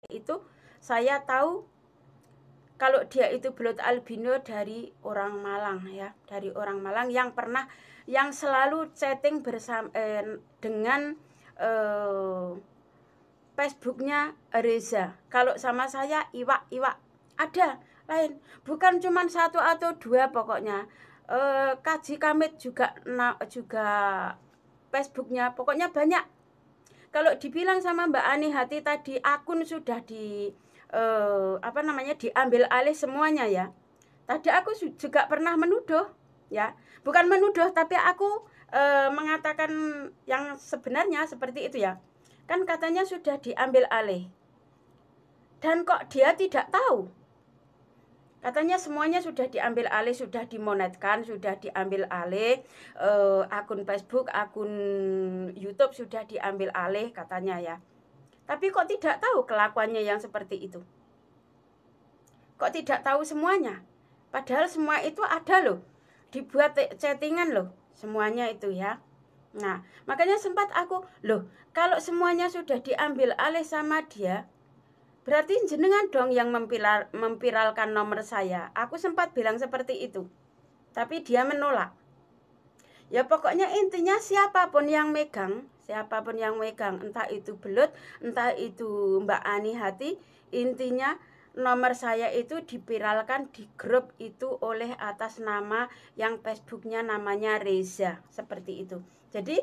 Itu saya tahu kalau dia itu belut albino dari orang Malang ya, dari orang Malang yang selalu chatting bersama dengan Facebooknya Reza. Kalau sama saya Iwak ada lain, bukan cuma satu atau dua pokoknya. Kaji Kamit juga Facebooknya, pokoknya banyak. Kalau dibilang sama Mbak Ani Hati tadi akun sudah diambil alih semuanya ya. Tadi aku juga pernah menuduh ya, bukan menuduh tapi aku mengatakan yang sebenarnya seperti itu ya. Kan katanya sudah diambil alih. Dan kok dia tidak tahu? Katanya semuanya sudah diambil alih, sudah dimonetkan, sudah diambil alih, akun Facebook, akun YouTube sudah diambil alih katanya ya. Tapi kok tidak tahu kelakuannya yang seperti itu? Kok tidak tahu semuanya? Padahal semua itu ada loh, dibuat chattingan loh, semuanya itu ya. Nah, makanya sempat aku, loh, kalau semuanya sudah diambil alih sama dia, berarti jenengan dong yang memviralkan nomor saya. Aku sempat bilang seperti itu, tapi dia menolak. Ya pokoknya intinya siapapun yang megang, entah itu belut, entah itu Mbak Ani Hati, intinya nomor saya itu dipiralkan di grup itu oleh atas nama yang Facebooknya namanya Reza, seperti itu. Jadi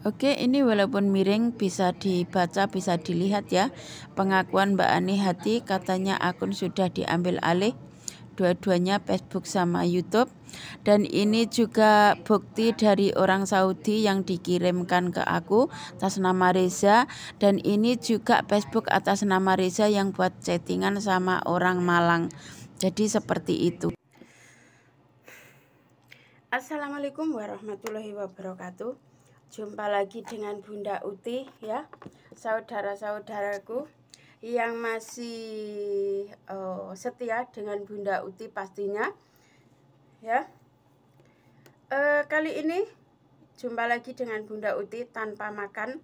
Oke, ini walaupun miring bisa dibaca, bisa dilihat ya. Pengakuan Mbak Ani Hati katanya akun sudah diambil alih, dua-duanya Facebook sama YouTube. Dan ini juga bukti dari orang Saudi yang dikirimkan ke aku atas nama Reza. Dan ini juga Facebook atas nama Reza yang buat chattingan sama orang Malang. Jadi seperti itu. Assalamualaikum warahmatullahi wabarakatuh. Jumpa lagi dengan Bunda Uti ya, saudara-saudaraku yang masih setia dengan Bunda Uti pastinya ya. Kali ini jumpa lagi dengan Bunda Uti tanpa makan,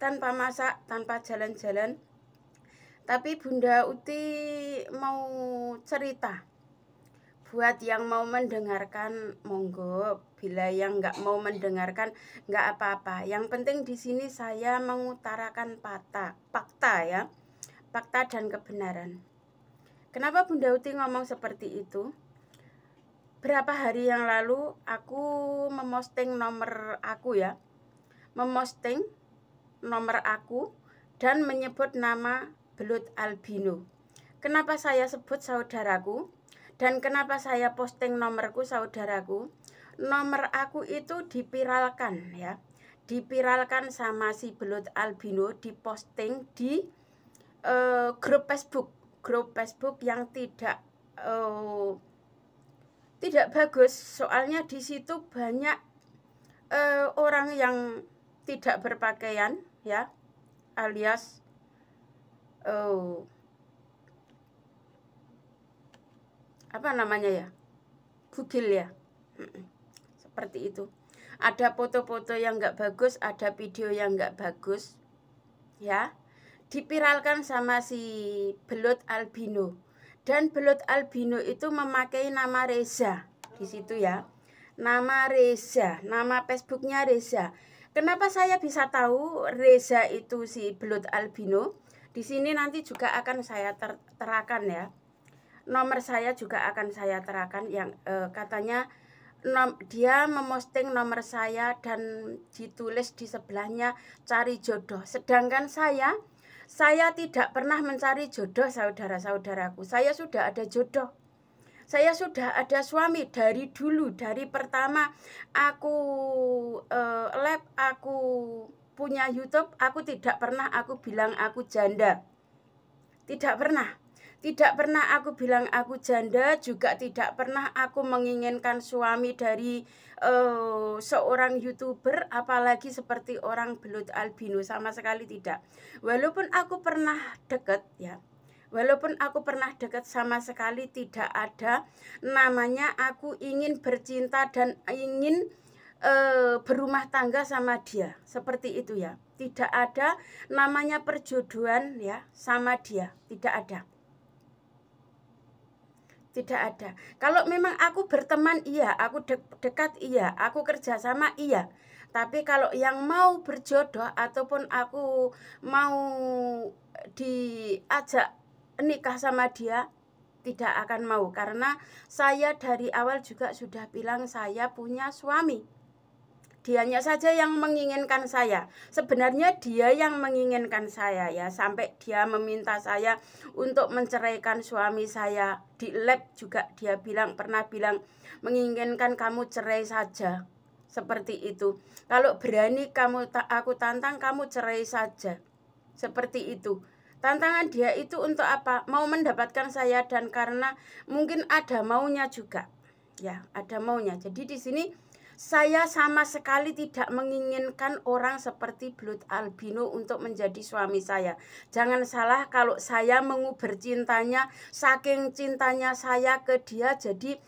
tanpa masak, tanpa jalan-jalan. Tapi Bunda Uti mau cerita. Buat yang mau mendengarkan monggo, bila yang nggak mau mendengarkan nggak apa-apa. Yang penting di sini saya mengutarakan fakta ya, fakta dan kebenaran. Kenapa Bunda Uti ngomong seperti itu? Berapa hari yang lalu aku memosting nomor aku ya, memosting nomor aku dan menyebut nama belut albino. Kenapa saya sebut saudaraku? Dan kenapa saya posting nomorku saudaraku? Nomor aku itu dipiralkan ya. Dipiralkan sama si belut albino, diposting di grup Facebook yang tidak bagus. Soalnya di situ banyak orang yang tidak berpakaian ya, alias apa namanya ya, bugil ya, seperti itu. Ada foto-foto yang nggak bagus, ada video yang nggak bagus ya, dipiralkan sama si belut albino. Dan belut albino itu memakai nama Reza di situ ya, nama Reza, nama Facebooknya Reza. Kenapa saya bisa tahu Reza itu si belut albino? Di sini nanti juga akan saya terangkan ya. Nomor saya juga akan saya terangkan yang katanya dia memosting nomor saya dan ditulis di sebelahnya cari jodoh. Sedangkan saya tidak pernah mencari jodoh saudara-saudaraku. Saya sudah ada jodoh. Saya sudah ada suami dari dulu, dari pertama aku live, aku punya YouTube, aku tidak pernah aku bilang aku janda. Tidak pernah. Tidak pernah aku bilang aku janda, juga tidak pernah aku menginginkan suami dari seorang YouTuber, apalagi seperti orang belut albino, sama sekali tidak. Walaupun aku pernah dekat ya, walaupun aku pernah dekat, sama sekali tidak ada namanya aku ingin bercinta dan ingin berumah tangga sama dia, seperti itu ya. Tidak ada namanya perjodohan ya sama dia, tidak ada. Tidak ada. Kalau memang aku berteman iya, aku dekat iya, aku kerjasama iya. Tapi kalau yang mau berjodoh ataupun aku mau diajak nikah sama dia, tidak akan mau. Karena saya dari awal juga sudah bilang saya punya suami. Dianya saja yang menginginkan saya. Sebenarnya dia yang menginginkan saya ya. Sampai dia meminta saya untuk menceraikan suami saya. Di lab juga dia pernah bilang menginginkan kamu cerai saja. Seperti itu. Kalau berani aku tantang, kamu cerai saja. Seperti itu. Tantangan dia itu untuk apa? Mau mendapatkan saya, dan karena mungkin ada maunya juga. Ya, ada maunya. Jadi di sini saya sama sekali tidak menginginkan orang seperti Blood Albino untuk menjadi suami saya. Jangan salah kalau saya mengubur cintanya, saking cintanya saya ke dia, jadi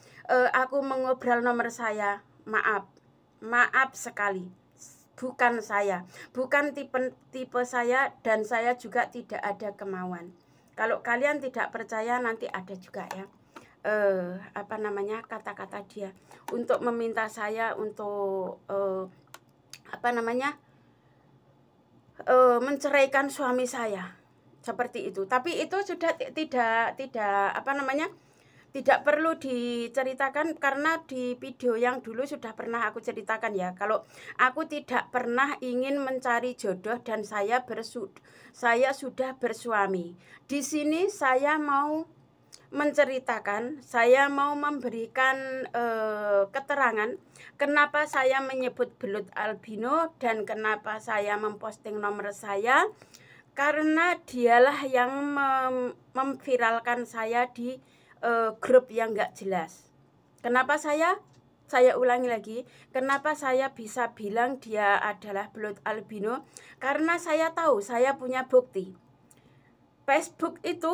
aku mengobrol nomor saya. Maaf sekali. Bukan saya, bukan tipe saya, dan saya juga tidak ada kemauan. Kalau kalian tidak percaya, nanti ada juga ya. Kata-kata dia untuk meminta saya untuk menceraikan suami saya, seperti itu. Tapi itu sudah tidak perlu diceritakan, karena di video yang dulu sudah pernah aku ceritakan ya. Kalau aku tidak pernah ingin mencari jodoh dan saya sudah bersuami. Di sini saya mau menceritakan, saya mau memberikan keterangan kenapa saya menyebut Blood Albino dan kenapa saya memposting nomor saya, karena dialah yang memviralkan saya di grup yang gak jelas. Kenapa saya ulangi lagi, kenapa saya bisa bilang dia adalah Blood Albino? Karena saya tahu, saya punya bukti. Facebook itu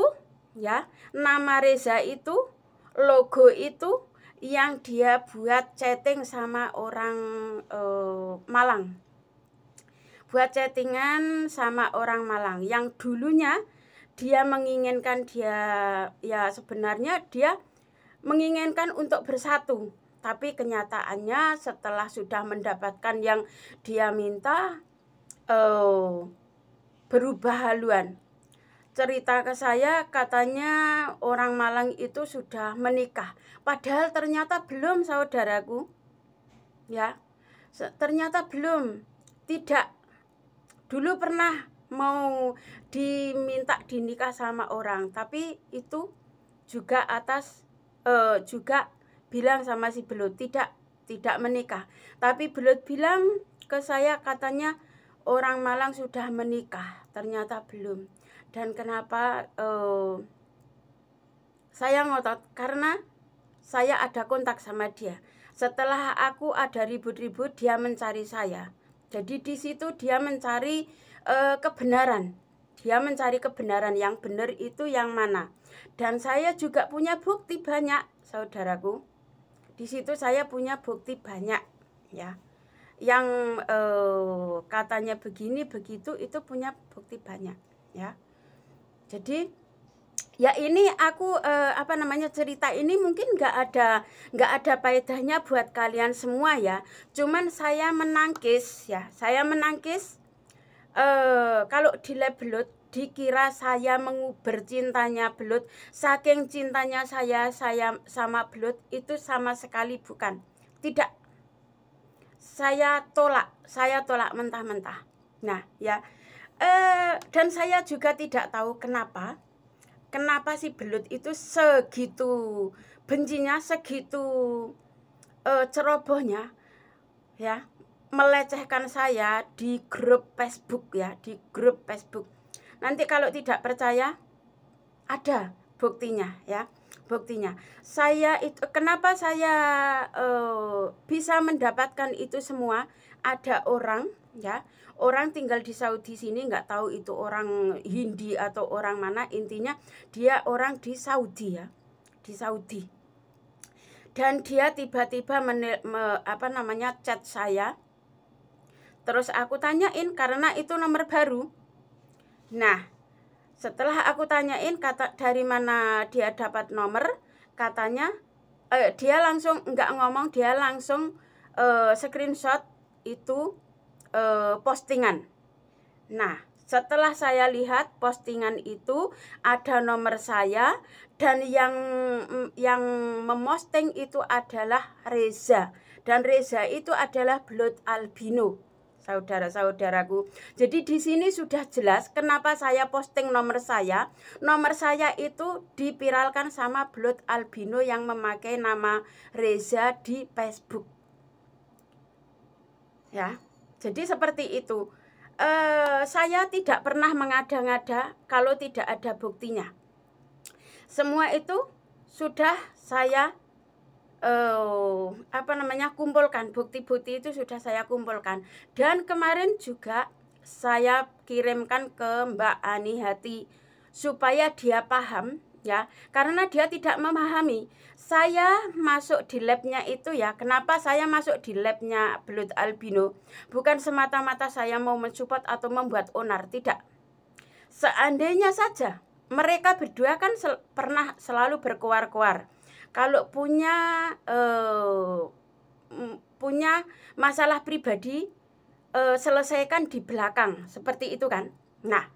ya, nama Reza itu, logo itu yang dia buat chatting sama orang Malang. Buat chattingan sama orang Malang yang dulunya dia menginginkan sebenarnya dia menginginkan untuk bersatu. Tapi kenyataannya setelah sudah mendapatkan yang dia minta, berubah haluan. Cerita ke saya, katanya orang Malang itu sudah menikah. Padahal ternyata belum, saudaraku. Ya, ternyata belum. Tidak. Dulu pernah mau diminta dinikah sama orang, tapi itu juga juga bilang sama si Blood tidak menikah. Tapi Blood bilang ke saya, katanya orang Malang sudah menikah, ternyata belum. Dan kenapa saya ngotot? Karena saya ada kontak sama dia. Setelah aku ada ribut-ribut, dia mencari saya. Jadi di situ dia mencari kebenaran. Dia mencari kebenaran, yang benar itu yang mana. Dan saya juga punya bukti banyak, saudaraku. Di situ saya punya bukti banyak, ya. Yang katanya begini begitu, itu punya bukti banyak, ya. Jadi ya ini aku cerita ini mungkin nggak ada faedahnya buat kalian semua ya. Cuman saya menangkis ya. Saya menangkis kalau di lab Blood dikira saya menguber cintanya Blood. Saking cintanya saya sama Blood, itu sama sekali bukan. Tidak. Saya tolak mentah-mentah. Nah, ya. Dan saya juga tidak tahu kenapa si Blood itu segitu bencinya, segitu cerobohnya ya, melecehkan saya di grup Facebook ya, di grup Facebook. Nanti kalau tidak percaya, ada buktinya ya, buktinya. Saya itu kenapa saya bisa mendapatkan itu semua? Ada orang ya, orang tinggal di Saudi sini, nggak tahu itu orang Hindi atau orang mana, intinya dia orang di Saudi ya, di Saudi. Dan dia tiba-tiba chat saya. Terus aku tanyain karena itu nomor baru. Nah, setelah aku tanyain dari mana dia dapat nomor, katanya dia langsung nggak ngomong, dia langsung screenshot itu postingan. Nah, setelah saya lihat postingan itu ada nomor saya, dan yang memosting itu adalah Reza, dan Reza itu adalah blood albino, saudara-saudaraku. Jadi di sini sudah jelas kenapa saya posting nomor saya. Nomor saya itu dipiralkan sama blood albino yang memakai nama Reza di Facebook. Ya, jadi seperti itu. Saya tidak pernah mengada-ngada kalau tidak ada buktinya. Semua itu sudah saya kumpulkan, bukti-bukti itu sudah saya kumpulkan. Dan kemarin juga saya kirimkan ke Mbak Ani Hati supaya dia paham, ya, karena dia tidak memahami. Saya masuk di labnya itu, ya, kenapa saya masuk di labnya blood albino? Bukan semata-mata saya mau mensupport atau membuat onar, tidak. Seandainya saja mereka berdua kan pernah selalu berkoar-koar. Kalau punya masalah pribadi, selesaikan di belakang, seperti itu kan. Nah,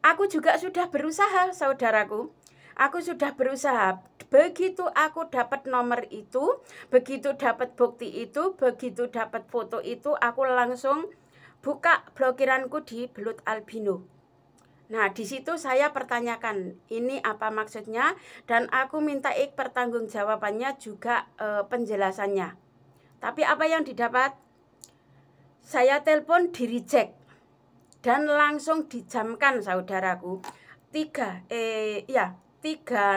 aku juga sudah berusaha, saudaraku. Aku sudah berusaha. Begitu aku dapat nomor itu, begitu dapat bukti itu, begitu dapat foto itu, aku langsung buka blokiranku di blood albino. Nah, di situ saya pertanyakan, ini apa maksudnya, dan aku minta pertanggungjawabannya juga penjelasannya. Tapi apa yang didapat? Saya telepon di reject dan langsung dijamkan, saudaraku. 3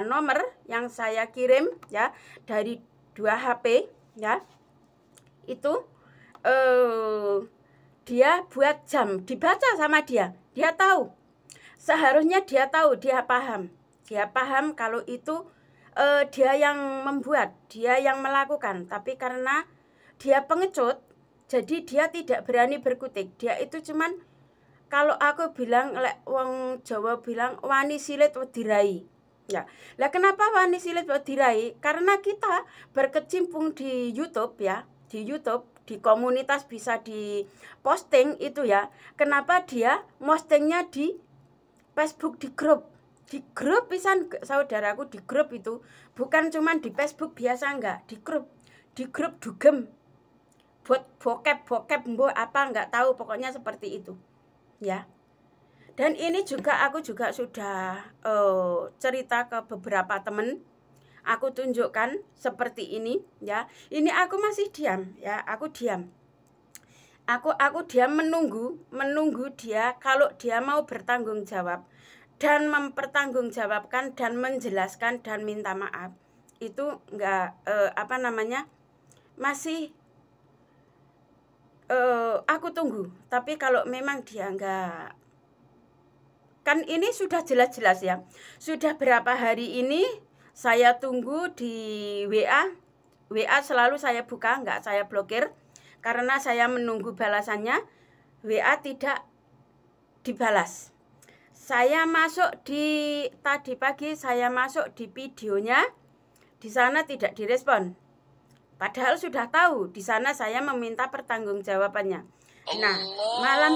nomor yang saya kirim, ya, dari 2 HP, ya. Itu dia buat jam, dibaca sama dia. Dia tahu. Seharusnya dia tahu, dia paham. Dia paham kalau itu dia yang membuat, dia yang melakukan. Tapi karena dia pengecut, jadi dia tidak berani berkutik. Dia itu cuman, kalau aku bilang, wong Jawa bilang, wani silit wedi rai. Ya. Lah kenapa wani silit wedi rai? Karena kita berkecimpung di YouTube, ya. Di YouTube, di komunitas bisa di posting itu, ya. Kenapa dia postingnya di Facebook, di grup pisan, saudaraku, di grup itu. Bukan cuman di Facebook biasa, enggak, di grup dugem. Buat bokep mbok apa enggak tahu, pokoknya seperti itu, ya. Dan ini juga aku juga sudah cerita ke beberapa temen. Aku tunjukkan seperti ini, ya. Ini aku masih diam, ya. Aku diam. Aku diam menunggu dia, kalau dia mau bertanggung jawab dan mempertanggungjawabkan dan menjelaskan dan minta maaf. Itu enggak masih aku tunggu. Tapi kalau memang dia enggak, kan ini sudah jelas-jelas, ya. Sudah berapa hari ini saya tunggu di WA selalu saya buka, enggak saya blokir. Karena saya menunggu balasannya, WA tidak dibalas. Saya masuk tadi pagi saya masuk di videonya, di sana tidak direspon. Padahal sudah tahu, di sana saya meminta pertanggungjawabannya. Nah, malam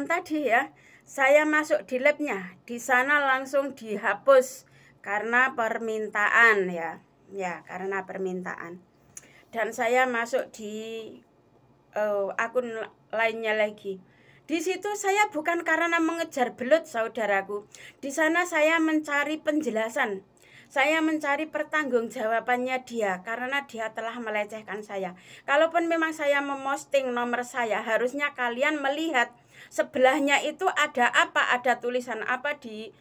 tadi, ya, saya masuk di labnya, di sana langsung dihapus. Karena permintaan, ya, karena permintaan. Dan saya masuk di akun lainnya lagi. Di situ saya bukan karena mengejar belut, saudaraku. Di sana saya mencari penjelasan. Saya mencari pertanggungjawabannya dia, karena dia telah melecehkan saya. Kalaupun memang saya memosting nomor saya, harusnya kalian melihat sebelahnya itu ada apa, ada tulisan apa di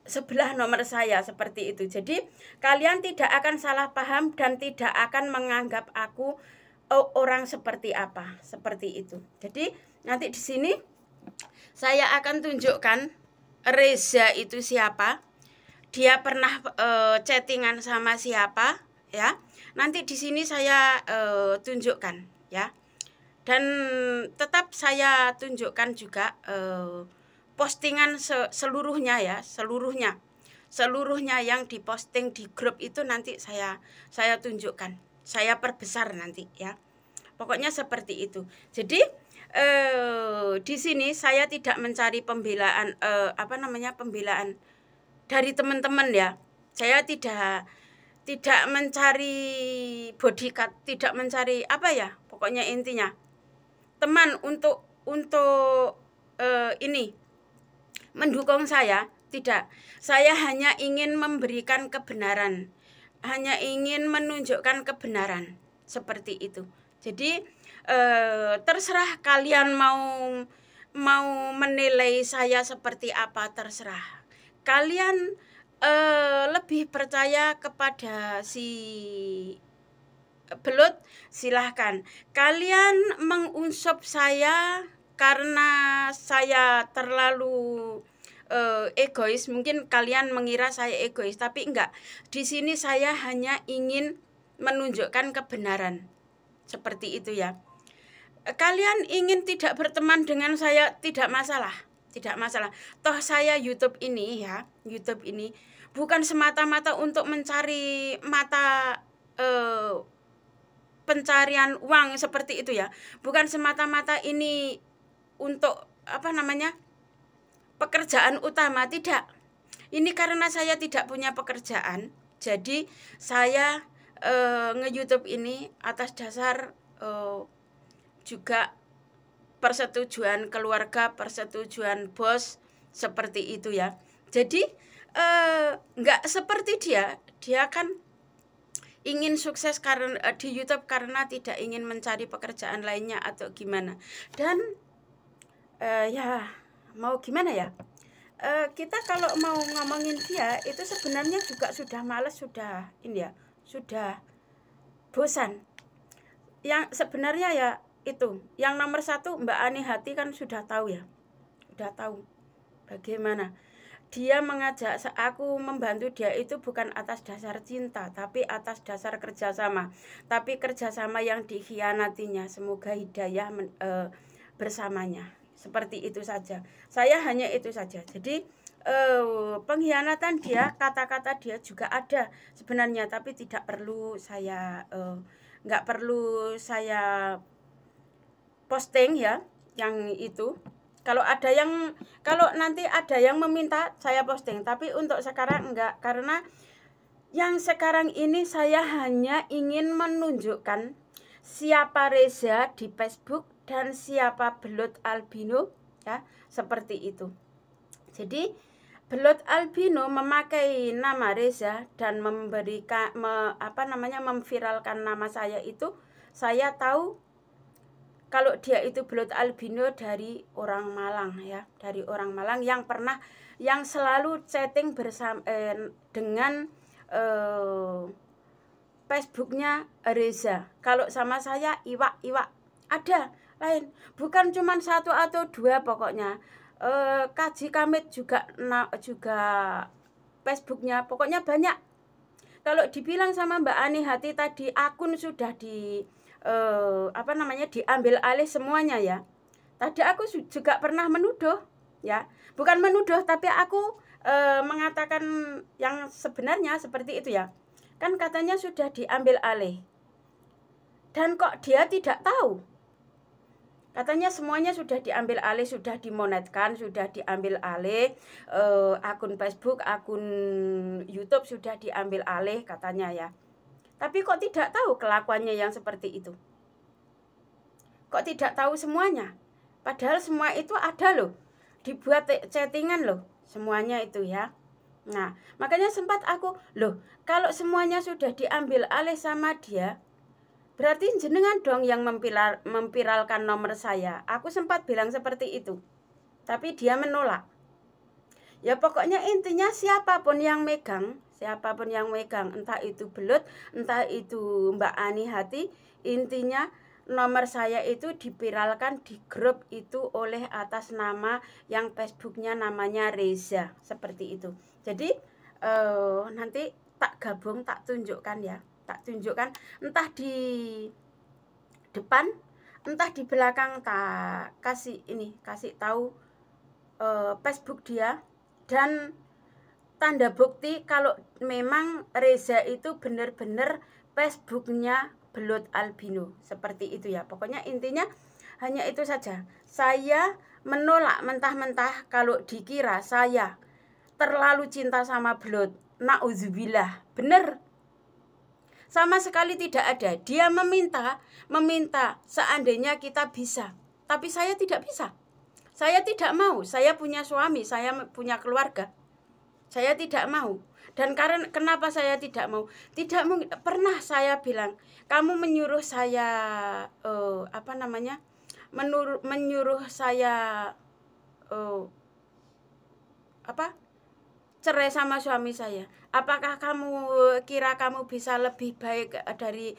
sebelah nomor saya, seperti itu. Jadi kalian tidak akan salah paham dan tidak akan menganggap aku orang seperti apa, seperti itu. Jadi nanti di sini saya akan tunjukkan Reza itu siapa, dia pernah chattingan sama siapa, ya. Nanti di sini saya tunjukkan, ya. Dan tetap saya tunjukkan juga postingan seluruhnya, ya, seluruhnya yang diposting di grup itu nanti saya tunjukkan, saya perbesar nanti, ya. Pokoknya seperti itu. Jadi di sini saya tidak mencari pembelaan pembelaan dari teman-teman, ya. Saya tidak mencari bodyguard, tidak mencari pokoknya intinya teman untuk ini mendukung saya, tidak. Saya hanya ingin memberikan kebenaran, hanya ingin menunjukkan kebenaran, seperti itu. Jadi terserah kalian mau menilai saya seperti apa, terserah. Kalian lebih percaya kepada si Belut, silahkan. Kalian mengunsub saya karena saya terlalu egois. Mungkin kalian mengira saya egois, tapi enggak. Di sini saya hanya ingin menunjukkan kebenaran. Seperti itu, ya. Kalian ingin tidak berteman dengan saya, tidak masalah. Tidak masalah. Toh saya YouTube ini, ya, YouTube ini bukan semata-mata untuk mencari pencarian uang seperti itu, ya. Bukan semata-mata ini untuk pekerjaan utama, tidak. Ini karena saya tidak punya pekerjaan. Jadi saya nge-YouTube ini atas dasar juga persetujuan keluarga, persetujuan bos, seperti itu, ya. Jadi enggak seperti dia kan ingin sukses karena di YouTube karena tidak ingin mencari pekerjaan lainnya atau gimana. Dan ya mau gimana, ya. Kita kalau mau ngomongin dia itu sebenarnya juga sudah males, sudah ini, ya, sudah bosan. Yang sebenarnya, ya, itu yang nomor 1 Mbak Ani Hati kan sudah tahu, ya, sudah tahu bagaimana dia mengajak aku membantu dia itu bukan atas dasar cinta, tapi atas dasar kerjasama. Tapi kerjasama yang dikhianatinya. Semoga hidayah bersamanya. Seperti itu saja. Saya hanya itu saja. Jadi pengkhianatan dia, kata-kata dia juga ada sebenarnya, tapi tidak perlu saya nggak perlu saya posting, ya, yang itu. Kalau nanti ada yang meminta saya posting, tapi untuk sekarang enggak, karena yang sekarang ini saya hanya ingin menunjukkan siapa Reza di Facebook dan siapa Belut Albino, ya, seperti itu. Jadi Belut Albino memakai nama Reza dan memviralkan nama saya itu, saya tahu kalau dia itu Belut Albino dari orang Malang, ya, dari orang Malang yang selalu chatting bersama dengan Facebooknya Reza. Kalau sama saya Iwak ada lain, bukan cuma 1 atau 2 pokoknya. Kaji Kamit juga Facebooknya, pokoknya banyak. Kalau dibilang sama Mbak Ani Hati tadi akun sudah diambil alih semuanya, ya. Tadi aku juga pernah menuduh, ya. Bukan menuduh, tapi aku mengatakan yang sebenarnya seperti itu, ya. Kan katanya sudah diambil alih. Dan kok dia tidak tahu? Katanya semuanya sudah diambil alih, sudah dimonetkan, sudah diambil alih, akun Facebook, akun YouTube sudah diambil alih katanya, ya. Tapi kok tidak tahu kelakuannya yang seperti itu? Kok tidak tahu semuanya? Padahal semua itu ada loh, dibuat chattingan loh, semuanya itu, ya. Nah, makanya sempat aku, kalau semuanya sudah diambil alih sama dia, berarti jenengan dong yang memviralkan nomor saya. Aku sempat bilang seperti itu, tapi dia menolak. Ya pokoknya intinya siapapun yang megang, entah itu Belut, entah itu Mbak Ani Hati, intinya nomor saya itu dipiralkan di grup itu oleh atas nama yang Facebooknya namanya Reza, seperti itu. Jadi nanti tak gabung, tak tunjukkan ya, tak tunjukkan entah di depan entah di belakang, tak kasih tahu Facebook dia dan tanda bukti kalau memang Reza itu benar-benar Facebooknya Belut Albino, seperti itu ya. Pokoknya intinya hanya itu saja. Saya menolak mentah-mentah kalau dikira saya terlalu cinta sama Belut. Nauzubillah, bener. Sama sekali tidak ada. Dia meminta seandainya kita bisa. Tapi saya tidak bisa. Saya tidak mau. Saya punya suami, saya punya keluarga. Saya tidak mau. Dan karena kenapa saya tidak mau? Tidak mungkin. Pernah saya bilang, kamu menyuruh saya menyuruh saya cerai sama suami saya. Apakah kamu kira kamu bisa lebih baik dari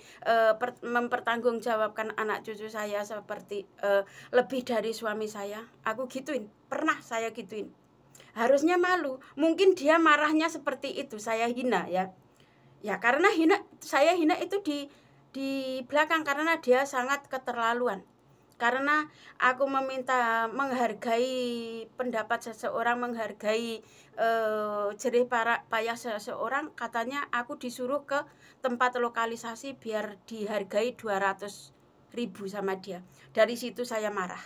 mempertanggungjawabkan anak cucu saya seperti lebih dari suami saya? Aku gituin. Pernah saya gituin. Harusnya malu. Mungkin dia marahnya seperti itu, saya hina ya. Ya karena saya hina itu di belakang karena dia sangat keterlaluan. Karena aku meminta menghargai pendapat seseorang, menghargai jerih payah seseorang, katanya aku disuruh ke tempat lokalisasi biar dihargai 200.000 sama dia. Dari situ saya marah.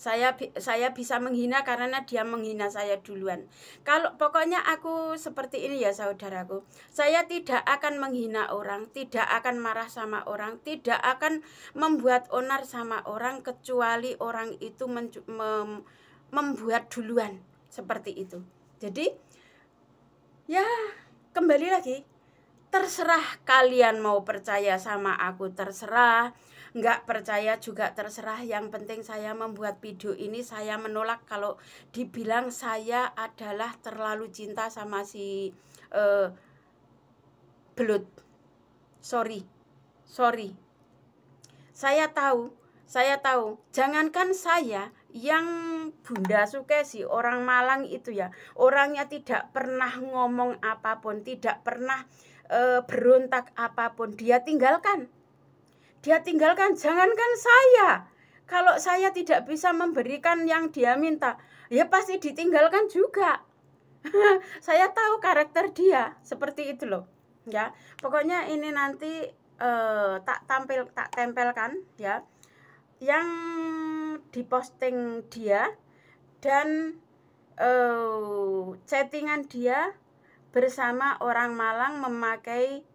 Saya bisa menghina karena dia menghina saya duluan. Kalau pokoknya aku seperti ini ya saudaraku. Saya tidak akan menghina orang, tidak akan marah sama orang, tidak akan membuat onar sama orang kecuali orang itu membuat duluan, seperti itu. Jadi ya kembali lagi, terserah kalian mau percaya sama aku, terserah. Nggak percaya juga terserah. Yang penting saya membuat video ini, saya menolak kalau dibilang saya adalah terlalu cinta sama si Belut. Sorry. Saya tahu. Jangankan saya, yang Bunda Sukesi, orang Malang itu ya, orangnya tidak pernah ngomong apapun, tidak pernah berontak apapun, dia tinggalkan. Jangankan saya. Kalau saya tidak bisa memberikan yang dia minta, ya pasti ditinggalkan juga. Saya tahu karakter dia seperti itu loh. Ya, pokoknya ini nanti tak tempelkan ya, yang diposting dia dan chattingan dia bersama orang Malang memakai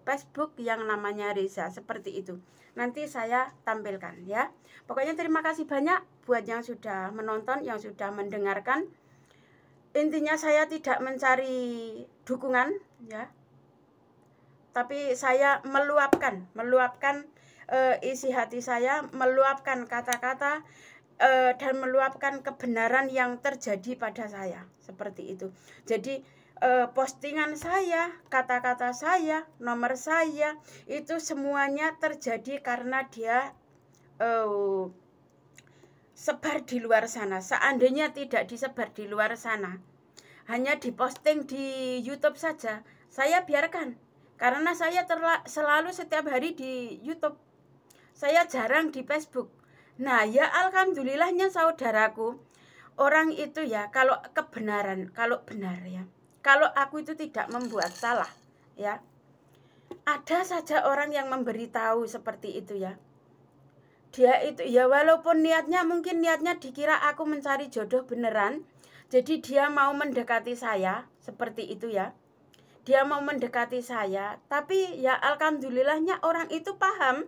Facebook yang namanya Reza, seperti itu. Nanti saya tampilkan ya. Pokoknya terima kasih banyak buat yang sudah menonton, yang sudah mendengarkan. Intinya saya tidak mencari dukungan ya. Tapi saya meluapkan isi hati saya, meluapkan kata-kata dan meluapkan kebenaran yang terjadi pada saya, seperti itu. Jadi postingan saya, kata-kata saya, nomor saya, itu semuanya terjadi karena dia sebar di luar sana. Seandainya tidak disebar di luar sana, hanya diposting di YouTube saja, saya biarkan. Karena saya selalu setiap hari di YouTube, saya jarang di Facebook. Nah ya alhamdulillahnya saudaraku, orang itu ya kalau benar ya, kalau aku itu tidak membuat salah ya, ada saja orang yang memberitahu seperti itu ya. Dia itu ya walaupun mungkin niatnya dikira aku mencari jodoh beneran, jadi dia mau mendekati saya seperti itu ya. Dia mau mendekati saya, tapi ya alhamdulillahnya orang itu paham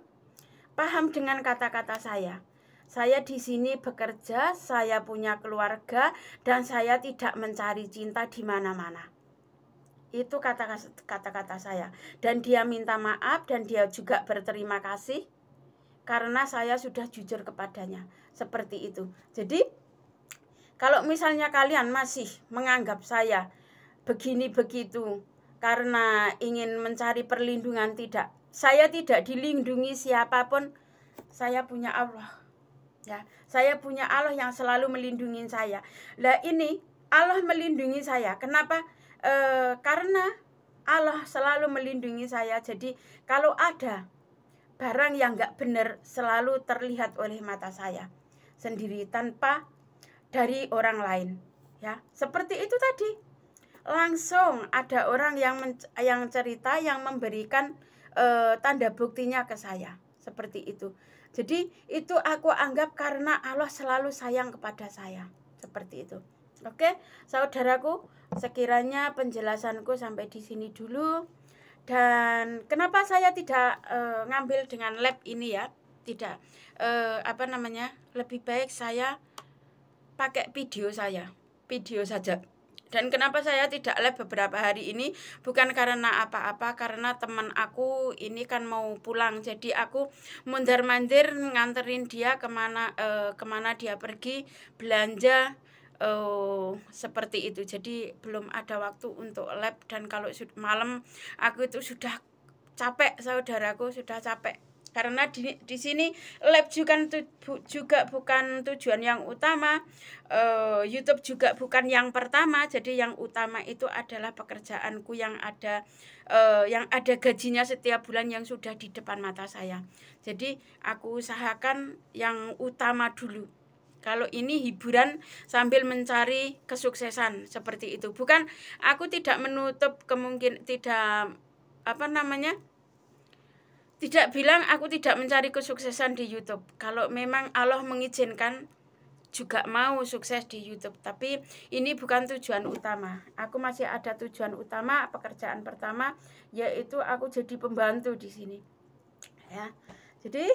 dengan kata-kata saya. Saya di sini bekerja, saya punya keluarga, dan saya tidak mencari cinta di mana-mana. Itu kata-kata saya. Dan dia minta maaf dan dia juga berterima kasih karena saya sudah jujur kepadanya. Seperti itu. Jadi kalau misalnya kalian masih menganggap saya begini begitu, karena ingin mencari perlindungan, tidak. Saya tidak dilindungi siapapun. Saya punya Allah. Ya, saya punya Allah yang selalu melindungi saya. Lah ini Allah melindungi saya. Kenapa? Karena Allah selalu melindungi saya. Jadi kalau ada barang yang nggak benar selalu terlihat oleh mata saya sendiri tanpa dari orang lain. Ya, seperti itu tadi. Langsung ada orang yang cerita, yang memberikan tanda buktinya ke saya. Seperti itu. Jadi itu aku anggap karena Allah selalu sayang kepada saya. Seperti itu. Oke, saudaraku, sekiranya penjelasanku sampai di sini dulu. Dan kenapa saya tidak ngambil dengan lab ini ya? Tidak lebih baik saya pakai video saja. Dan kenapa saya tidak live beberapa hari ini? Bukan karena apa-apa, karena teman aku ini kan mau pulang. Jadi aku mondar-mandir nganterin dia kemana dia pergi belanja, seperti itu. Jadi belum ada waktu untuk live. Dan kalau malam aku itu sudah capek, saudaraku, sudah capek. Karena di sini live juga bukan tujuan yang utama, YouTube juga bukan yang pertama. Jadi yang utama itu adalah pekerjaanku yang ada gajinya setiap bulan yang sudah di depan mata saya. Jadi aku usahakan yang utama dulu. Kalau ini hiburan sambil mencari kesuksesan, seperti itu. Bukan, aku tidak menutup kemungkinan, tidak bilang aku tidak mencari kesuksesan di YouTube. Kalau memang Allah mengizinkan, juga mau sukses di YouTube. Tapi ini bukan tujuan utama. Aku masih ada tujuan utama, pekerjaan pertama, yaitu aku jadi pembantu di sini. Ya, jadi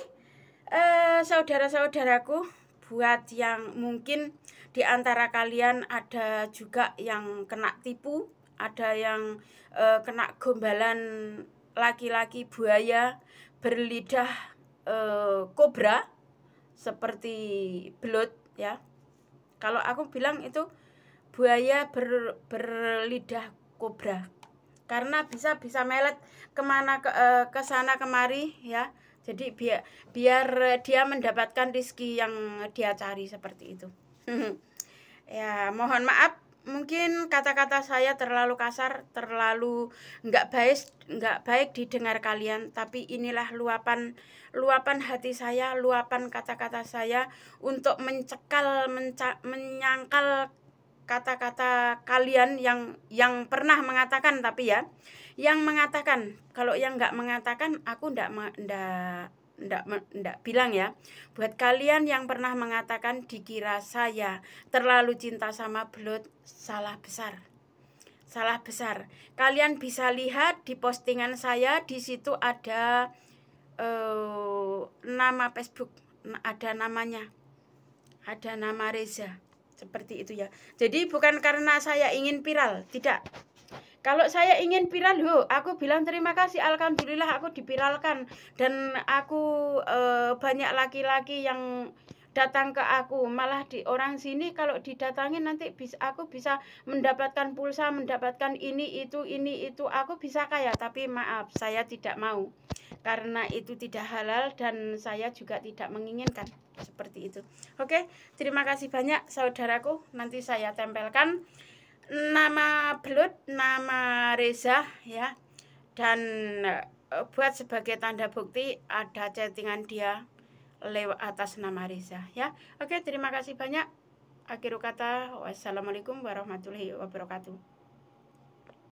saudara-saudaraku, buat yang mungkin di antara kalian ada juga yang kena tipu, ada yang kena gombalan laki-laki buaya berlidah kobra seperti belut ya. Kalau aku bilang itu buaya berlidah kobra karena bisa melet kemana ke sana kemari ya. Jadi biar dia mendapatkan rezeki yang dia cari, seperti itu. Ya, mohon maaf. Mungkin kata-kata saya terlalu kasar, terlalu nggak baik didengar kalian, tapi inilah luapan hati saya, luapan kata-kata saya untuk menyangkal kata-kata kalian yang pernah mengatakan, tapi ya, yang mengatakan. Kalau yang nggak mengatakan, aku ndak bilang ya. Buat kalian yang pernah mengatakan dikira saya terlalu cinta sama belut, salah besar. Kalian bisa lihat di postingan saya, di situ ada nama Facebook, ada namanya, ada nama Reza, seperti itu ya. Jadi bukan karena saya ingin viral, tidak. Kalau saya ingin viral, aku bilang terima kasih, alhamdulillah aku dipiralkan. Dan aku banyak laki-laki yang datang ke aku. Malah di orang sini kalau didatangin nanti aku bisa mendapatkan pulsa, mendapatkan ini itu. Aku bisa kaya, tapi maaf, saya tidak mau. Karena itu tidak halal dan saya juga tidak menginginkan. Seperti itu. Oke, terima kasih banyak saudaraku. Nanti saya tempelkan nama belut, nama Reza ya, dan buat sebagai tanda bukti ada chattingan dia lewat atas nama Reza ya. Oke, terima kasih banyak. Akhir kata, wassalamualaikum warahmatullahi wabarakatuh.